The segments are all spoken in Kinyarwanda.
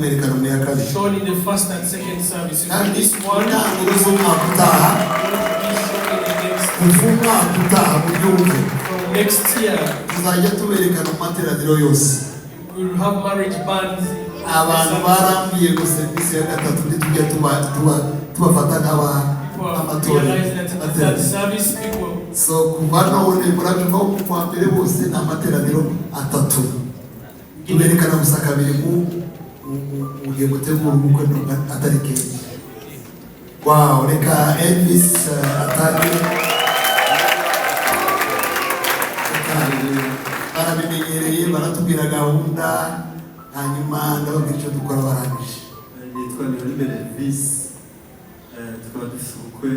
shown in the first and second service. And This one next year we'll have marriage bands. So kubano ne murabimo kwa mbere bose na materaniro atatu tuberekana musakabiri ugiye gutegura ubukwe atarike. Wow, reka Elvis atari barabimenyereye baratubwira gahunda hanyuma ndababwira icyo dukora barangije. Nitwa Elvis, tukaba dufite ubukwe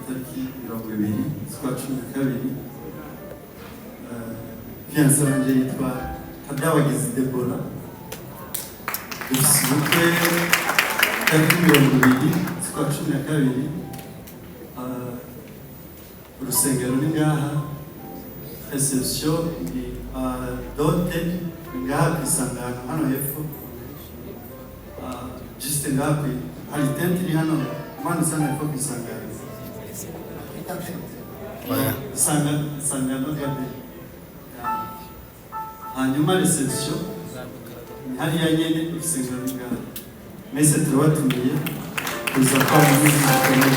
tariki 20 z'ukwa 12. Fiancé wanjye yitwa KADABAGIZI Bienvenue dufite ubukwe tariki 20 z'ukwa 12. Urusengero ni ngaha, reception ni dote ngaha kwisangana hano hepfo, juste ngaha hari tente iri hano mwana sana hepfo kwisangana sangano gabe. Hanyuma reception hari ya nyene urusengero ni ngaha. Mese turabatumiye kuza kwa mwizi mukomeye.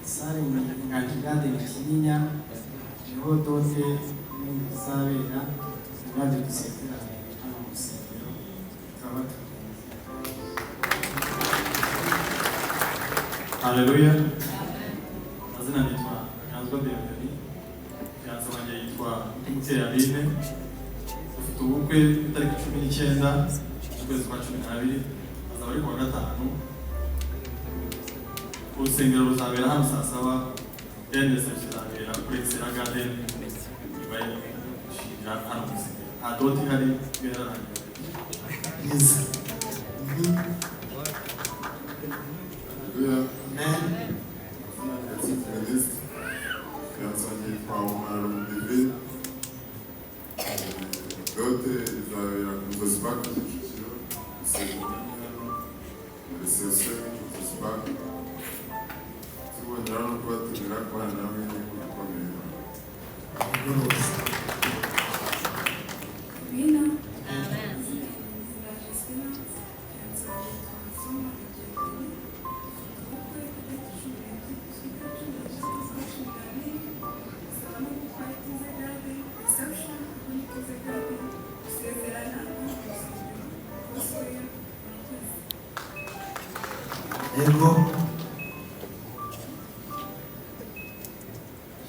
Sare ngajigade kinya niho dote n'izabera baje gusekera hano musengero twabatu. Haleluya. Azina nitwa Bienvenue. Fiancé wanjye yitwa muri Aline. Dufite ubukwe tariki 19 z'ukwezi kwa 12 azaba ari kuwa gatanu. Urusengero ruzabera hano saa 7, zizabera kuri Excella Garden ibaye shinga hano musengero. Adoti hari biraranye. Yes.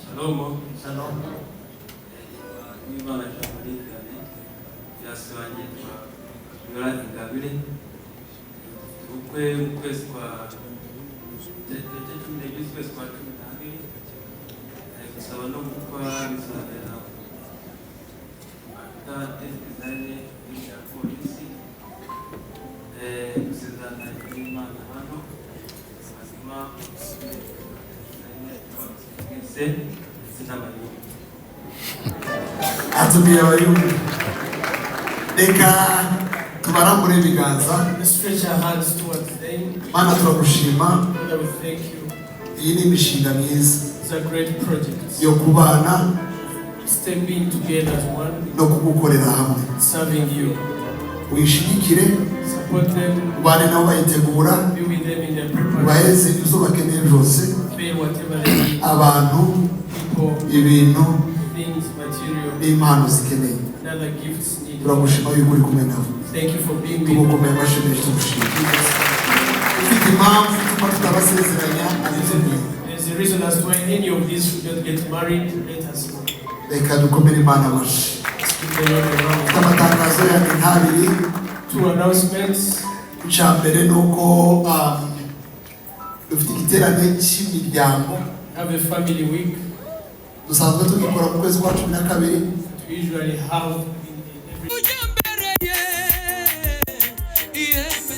Shalom. Shalom. Imana cyane yasubanye kwa Yorani Ngabire. Ubukwe mu kwezi kwa 12 gusaba no gukwa bizabera atate izanye ya polisi gusezerana n'Imana hano hanyuma atumiye abayumbi. Reka tubarambure ibiganza. Stretch our hands towards them. Mana turagushima. Father, we thank you. Iyi ni imishinga myiza It's a great project. yo kubana Stepping together as one, no kugukorera hamwe. serving you. Wishigikire Support them, ubane nabo bayitegura be with them in their preparation. baheze ibyo bakeneye byose, Pay whatever they need. abantu, People, ibintu things, material, n'impano zikeneye. and other gifts needed. Turagushima yuko uri kumwe nabo. Thank you for being with Tugukomeye amashyi menshi tugushima. Ufite impamvu ituma tutabasezeranya abizemeye. There's a reason as to why any of these should not get married. Let us know. Reka dukomere Imana amashyi. Amatangazo yanjye ntabiri. Two announcements. Icya mbere ni uko dufite igiterane cy'imiryango. Have a family week. Dusanzwe tugikora mu kwezi kwa 12. We usually have in every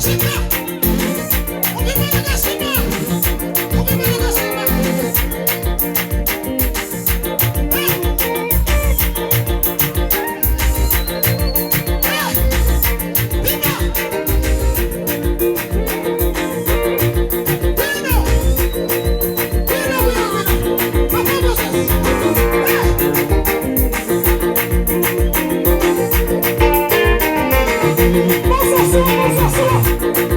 Vamos a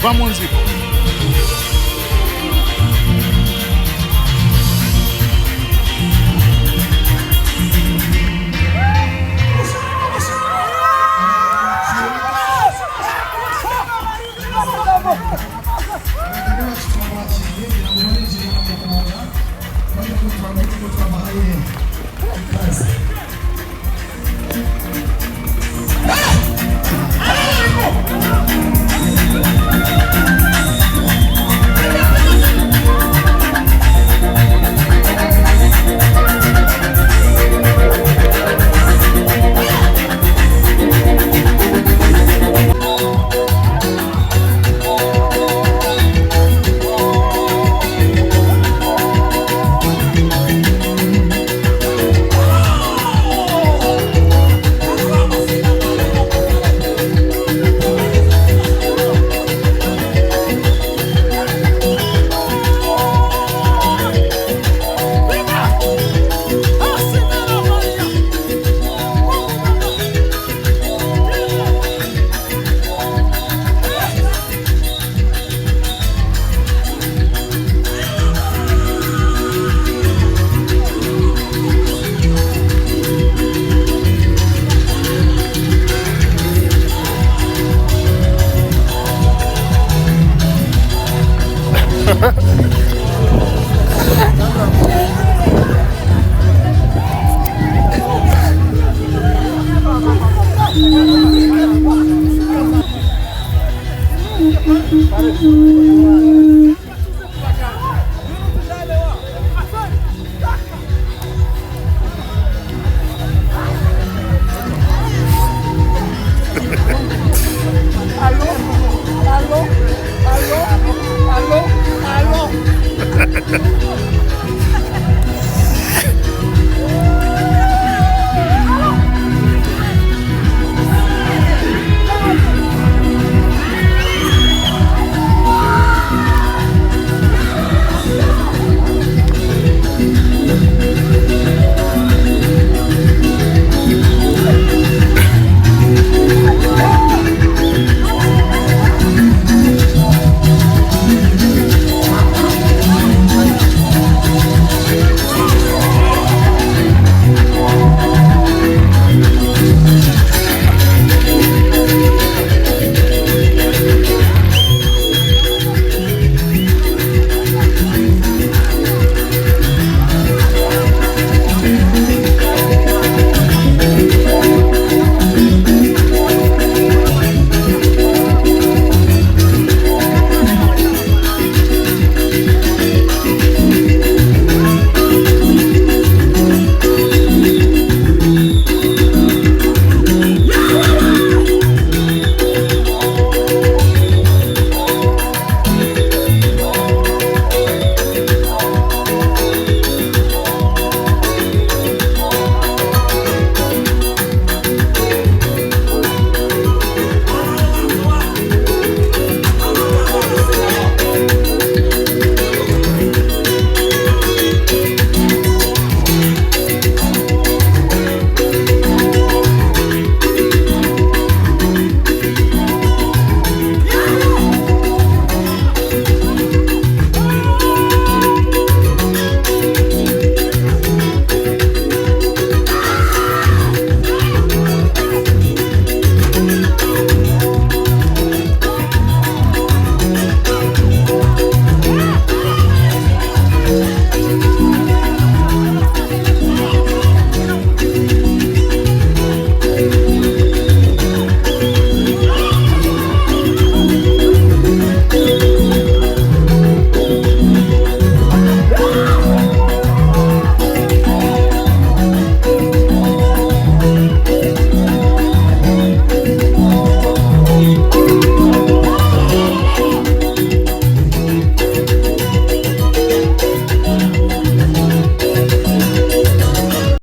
va mu nzira. Hey!